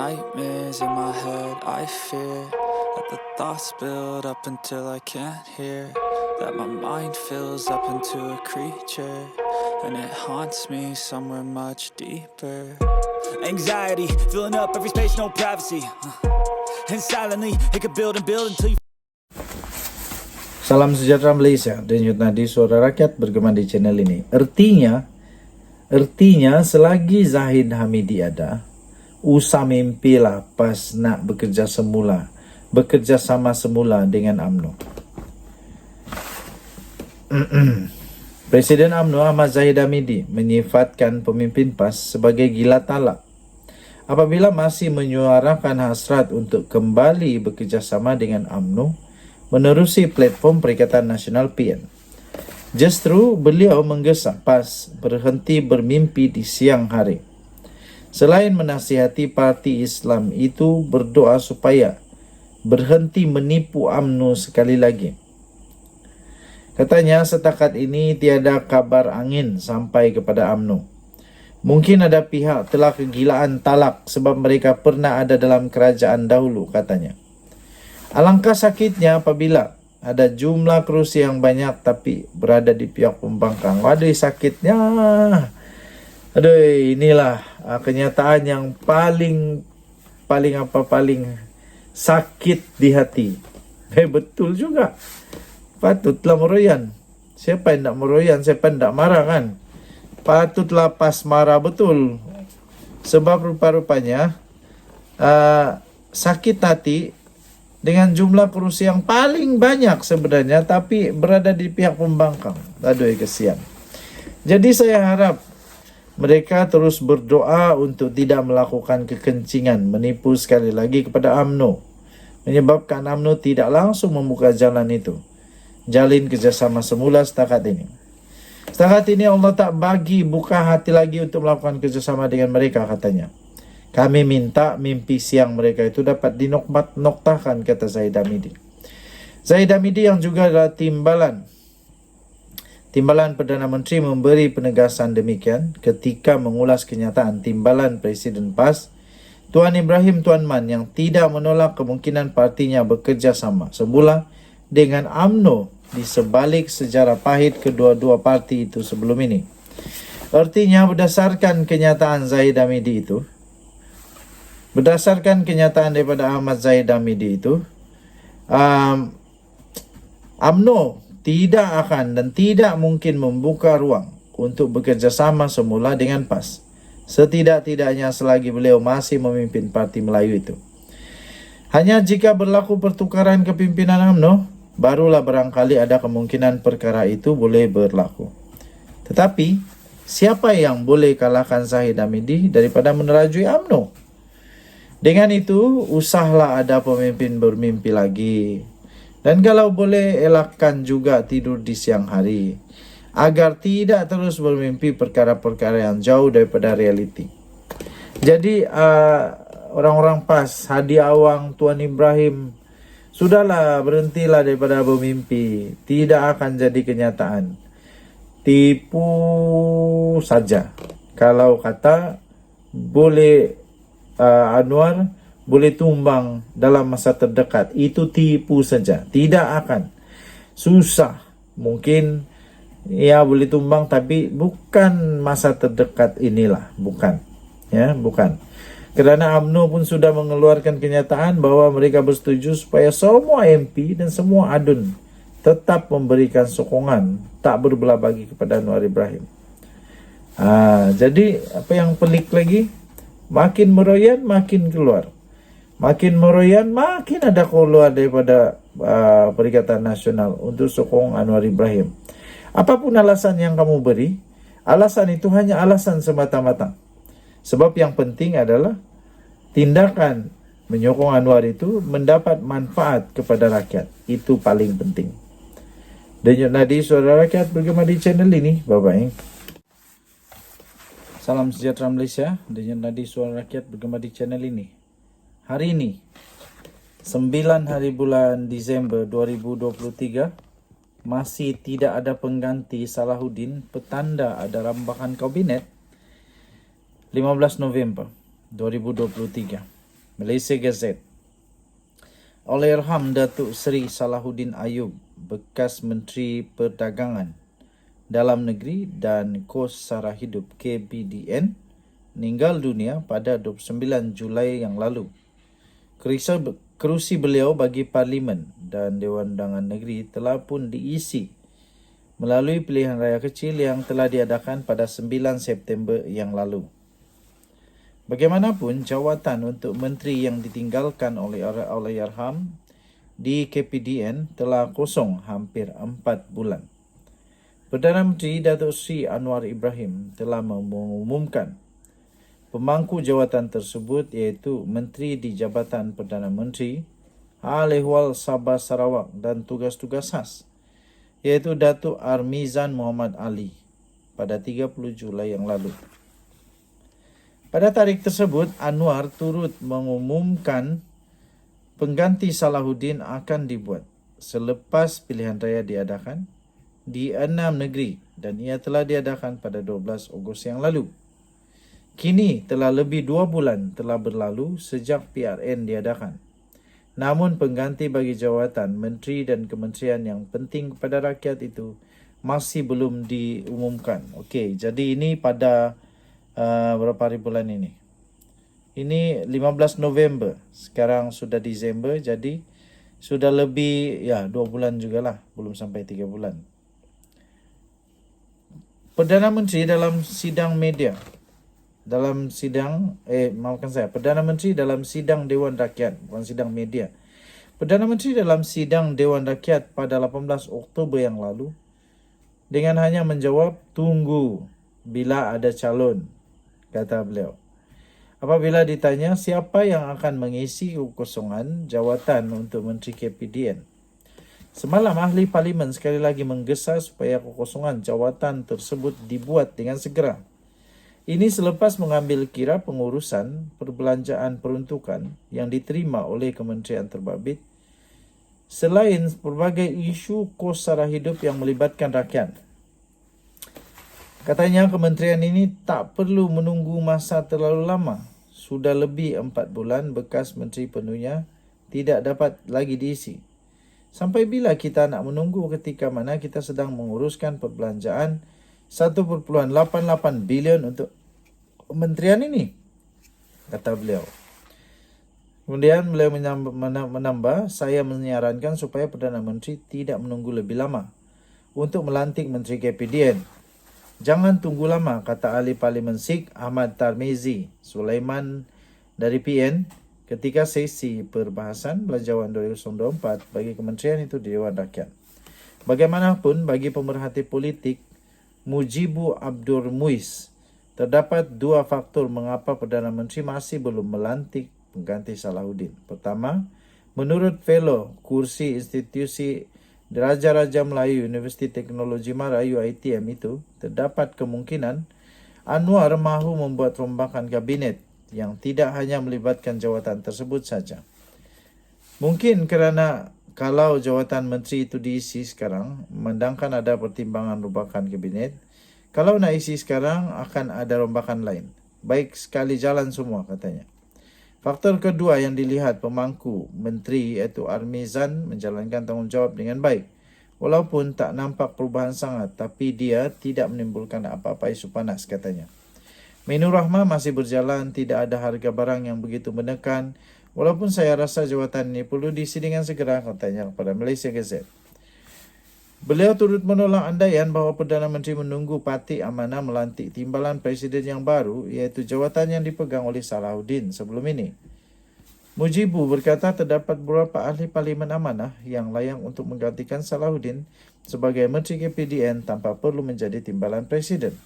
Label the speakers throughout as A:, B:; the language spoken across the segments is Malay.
A: nightmares in my head, I fear that the thoughts build up until I can't hear, that my mind fills up into a creature, and it haunts me somewhere much deeper. Anxiety, filling up every space, no privacy, and silently, it could build and build until you.
B: Salam sejahtera Malaysia, denyut nadi suara rakyat bergema di channel ini. Artinya selagi Zahid Hamidi ada, usah mimpilah pas nak bekerja sama semula dengan UMNO. Presiden UMNO Ahmad Zahid Hamidi menyifatkan pemimpin PAS sebagai gila talak apabila masih menyuarakan hasrat untuk kembali bekerjasama dengan UMNO menerusi platform Perikatan Nasional PN. Justru beliau menggesa PAS berhenti bermimpi di siang hari. Selain menasihati parti Islam itu berdoa supaya berhenti menipu UMNO sekali lagi. Katanya setakat ini tiada kabar angin sampai kepada UMNO. Mungkin ada pihak telah kegilaan talak sebab mereka pernah ada dalam kerajaan dahulu, katanya. Alangkah sakitnya apabila ada jumlah kerusi yang banyak tapi berada di pihak pembangkang. Waduh, sakitnya. Aduh, inilah kenyataan yang paling sakit di hati. Betul juga. Patutlah meroyan. Siapa yang tak meroyan? Siapa yang tak marah kan? Patutlah PAS marah betul. Sebab rupa-rupanya sakit hati dengan jumlah kerusi yang paling banyak sebenarnya, tapi berada di pihak pembangkang. Aduh, kesian. Jadi saya harap mereka terus berdoa untuk tidak melakukan kekencingan, menipu sekali lagi kepada UMNO, menyebabkan UMNO tidak langsung membuka jalan itu. Jalin kerjasama semula setakat ini. Setakat ini Allah tak bagi buka hati lagi untuk melakukan kerjasama dengan mereka, katanya. Kami minta mimpi siang mereka itu dapat dinoktahkan, kata Zahid Hamidi. Zahid Hamidi yang juga adalah timbalan Perdana Menteri memberi penegasan demikian ketika mengulas kenyataan timbalan Presiden PAS, Tuan Ibrahim Tuan Man, yang tidak menolak kemungkinan partinya bekerja sama semula dengan UMNO di sebalik sejarah pahit kedua-dua parti itu sebelum ini. Artinya berdasarkan kenyataan daripada Ahmad Zahid Hamidi itu, UMNO tidak akan dan tidak mungkin membuka ruang untuk bekerja sama semula dengan PAS. Setidak-tidaknya selagi beliau masih memimpin Parti Melayu itu. Hanya jika berlaku pertukaran kepimpinan UMNO, barulah barangkali ada kemungkinan perkara itu boleh berlaku. Tetapi, siapa yang boleh kalahkan Zahid Hamidi daripada menerajui UMNO? Dengan itu, usahlah ada pemimpin bermimpi lagi. Dan kalau boleh, elakkan juga tidur di siang hari, agar tidak terus bermimpi perkara-perkara yang jauh daripada realiti. Jadi, orang-orang PAS, Hadi Awang, Tuan Ibrahim, sudahlah, berhentilah daripada bermimpi. Tidak akan jadi kenyataan. Tipu saja. Kalau kata boleh Anwar boleh tumbang dalam masa terdekat, itu tipu saja. Tidak akan. Susah. Mungkin ya boleh tumbang, tapi bukan masa terdekat inilah. Bukan. Ya, bukan. Kerana UMNO pun sudah mengeluarkan kenyataan bahwa mereka bersetuju supaya semua MP dan semua ADUN tetap memberikan sokongan, tak berbelah bagi kepada Anwar Ibrahim. Jadi apa yang pelik lagi? Makin meroyan, makin keluar. Makin meroyan, makin ada keluar daripada Perikatan Nasional untuk sokong Anwar Ibrahim. Apapun alasan yang kamu beri, alasan itu hanya alasan semata-mata. Sebab yang penting adalah tindakan menyokong Anwar itu mendapat manfaat kepada rakyat. Itu paling penting. Denyut nadi suara rakyat bergema di channel ini. Bye-bye. Salam sejahtera Malaysia, denyut nadi suara rakyat bergema di channel ini. Hari ini, 9 hari bulan Disember 2023, masih tidak ada pengganti Salahuddin, petanda ada rambakan kabinet. 15 November 2023. Malaysia Gazette. Allahyarham Datuk Seri Salahuddin Ayub, bekas Menteri Perdagangan Dalam Negeri dan Kos Sara Hidup KPDN, meninggal dunia pada 29 Julai yang lalu. Kerusi beliau bagi Parlimen dan Dewan Undangan Negeri telah pun diisi melalui pilihan raya kecil yang telah diadakan pada 9 September yang lalu. Bagaimanapun, jawatan untuk menteri yang ditinggalkan oleh Allahyarham di KPDN telah kosong hampir 4 bulan. Perdana Menteri Datuk Seri Anwar Ibrahim telah mengumumkan pemangku jawatan tersebut iaitu Menteri di Jabatan Perdana Menteri, Hal Ehwal Sabah Sarawak dan Tugas-Tugas Khas, iaitu Datuk Armizan Muhammad Ali pada 30 Julai yang lalu. Pada tarikh tersebut, Anwar turut mengumumkan pengganti Salahuddin akan dibuat selepas pilihan raya diadakan di 6 negeri dan ia telah diadakan pada 12 Ogos yang lalu. Kini telah lebih 2 bulan telah berlalu sejak PRN diadakan. Namun pengganti bagi jawatan menteri dan kementerian yang penting kepada rakyat itu masih belum diumumkan. Okey, jadi ini pada berapa hari bulan ini? Ini 15 November. Sekarang sudah Disember, jadi sudah lebih 2 bulan jugalah, belum sampai 3 bulan. Perdana Menteri dalam sidang media, Perdana Menteri dalam sidang Dewan Rakyat, bukan sidang media. Perdana Menteri dalam sidang Dewan Rakyat pada 18 Oktober yang lalu dengan hanya menjawab, "Tunggu bila ada calon," kata beliau. Apabila ditanya siapa yang akan mengisi kekosongan jawatan untuk Menteri KPDN. Semalam ahli Parlimen sekali lagi menggesa supaya kekosongan jawatan tersebut dibuat dengan segera. Ini selepas mengambil kira pengurusan perbelanjaan peruntukan yang diterima oleh kementerian terbabit, selain berbagai isu kos sara hidup yang melibatkan rakyat. Katanya kementerian ini tak perlu menunggu masa terlalu lama. Sudah lebih 4 bulan bekas menteri penuhnya tidak dapat lagi diisi. Sampai bila kita nak menunggu ketika mana kita sedang menguruskan perbelanjaan 1.88 bilion untuk kementerian ini, kata beliau. Kemudian beliau menambah, saya menyarankan supaya Perdana Menteri tidak menunggu lebih lama untuk melantik Menteri KPDN. Jangan tunggu lama, kata ahli Parlimen Sikh Ahmad Tarmizi Sulaiman dari PN ketika sesi perbahasan belanjawan 2024 bagi kementerian itu di Dewan Rakyat. Bagaimanapun, bagi pemerhati politik Mujibu Abdur Muiz, terdapat 2 faktor mengapa Perdana Menteri masih belum melantik pengganti Salahuddin. Pertama, menurut fellow kursi institusi Raja-Raja Melayu Universiti Teknologi Mara UiTM itu, terdapat kemungkinan Anwar mahu membuat rombakan kabinet yang tidak hanya melibatkan jawatan tersebut saja. Mungkin kerana kalau jawatan menteri itu diisi sekarang, memandangkan ada pertimbangan rombakan kabinet, kalau nak isi sekarang akan ada rombakan lain. Baik sekali jalan semua, katanya. Faktor kedua yang dilihat pemangku menteri iaitu Armizan menjalankan tanggungjawab dengan baik. Walaupun tak nampak perubahan sangat, tapi dia tidak menimbulkan apa-apa isu panas, katanya. Menu Rahmah masih berjalan, tidak ada harga barang yang begitu menekan. Walaupun saya rasa jawatan ini perlu diisi dengan segera, katanya kepada Malaysia Gazette. Beliau turut menolak andaian bahawa Perdana Menteri menunggu Parti Amanah melantik timbalan Presiden yang baru, iaitu jawatan yang dipegang oleh Salahuddin sebelum ini. Mujibu berkata terdapat beberapa ahli Parlimen Amanah yang layak untuk menggantikan Salahuddin sebagai Menteri KPDN tanpa perlu menjadi timbalan Presiden.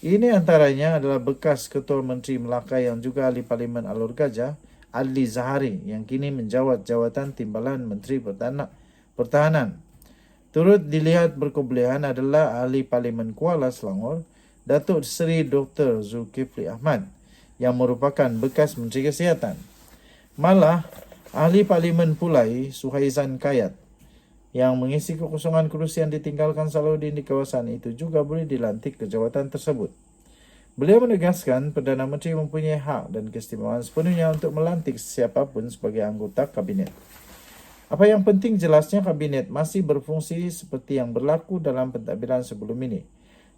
B: Ini antaranya adalah bekas Ketua Menteri Melaka yang juga ahli Parlimen Alor Gajah, Adli Zahari, yang kini menjawat jawatan timbalan Menteri Pertahanan. Turut dilihat berkebolehan adalah ahli Parlimen Kuala Selangor, Datuk Seri Dr. Zulkifli Ahmad, yang merupakan bekas Menteri Kesihatan. Malah, ahli Parlimen Pulai, Suhaizan Kayat, yang mengisi kekosongan kerusi yang ditinggalkan Salahuddin di kawasan itu juga boleh dilantik ke jawatan tersebut. Beliau menegaskan Perdana Menteri mempunyai hak dan keistimewaan sepenuhnya untuk melantik siapapun sebagai anggota kabinet. Apa yang penting jelasnya kabinet masih berfungsi seperti yang berlaku dalam pentadbiran sebelum ini,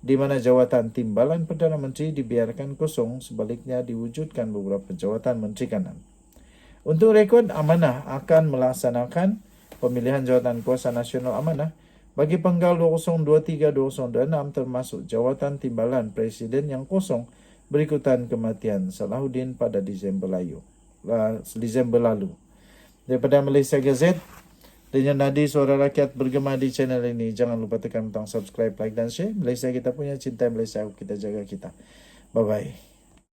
B: di mana jawatan timbalan Perdana Menteri dibiarkan kosong, sebaliknya diwujudkan beberapa jawatan Menteri Kanan. Untuk rekod, Amanah akan melaksanakan pemilihan jawatan kuasa nasional amanah bagi penggal 2023-2026 termasuk jawatan timbalan Presiden yang kosong berikutan kematian Salahuddin pada Disember lalu. Daripada Malaysia Gazette, dengan nadi suara rakyat bergema di channel ini. Jangan lupa tekan butang subscribe, like dan share. Malaysia kita punya, cinta Malaysia, kita jaga kita. Bye-bye.